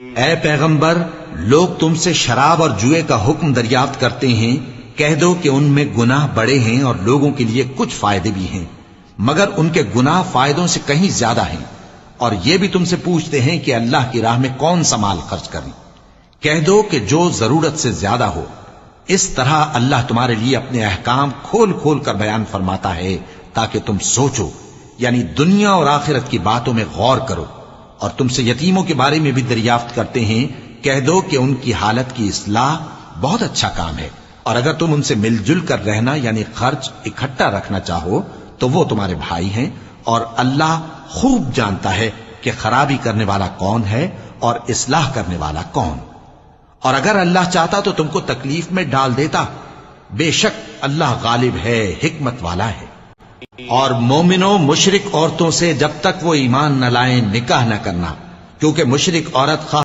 اے پیغمبر، لوگ تم سے شراب اور جوئے کا حکم دریافت کرتے ہیں، کہہ دو کہ ان میں گناہ بڑے ہیں اور لوگوں کے لیے کچھ فائدے بھی ہیں، مگر ان کے گناہ فائدوں سے کہیں زیادہ ہیں، اور یہ بھی تم سے پوچھتے ہیں کہ اللہ کی راہ میں کون سا مال خرچ کریں۔ کہہ دو کہ جو ضرورت سے زیادہ ہو۔ اس طرح اللہ تمہارے لیے اپنے احکام کھول کھول کر بیان فرماتا ہے تاکہ تم سوچو، یعنی دنیا اور آخرت کی باتوں میں غور کرو۔ اور تم سے یتیموں کے بارے میں بھی دریافت کرتے ہیں، کہہ دو کہ ان کی حالت کی اصلاح بہت اچھا کام ہے، اور اگر تم ان سے مل جل کر رہنا یعنی خرچ اکٹھا رکھنا چاہو تو وہ تمہارے بھائی ہیں، اور اللہ خوب جانتا ہے کہ خرابی کرنے والا کون ہے اور اصلاح کرنے والا کون۔ اور اگر اللہ چاہتا تو تم کو تکلیف میں ڈال دیتا، بے شک اللہ غالب ہے، حکمت والا ہے۔ اور مومنوں، مشرک عورتوں سے جب تک وہ ایمان نہ لائیں نکاح نہ کرنا، کیونکہ مشرک عورت خواہ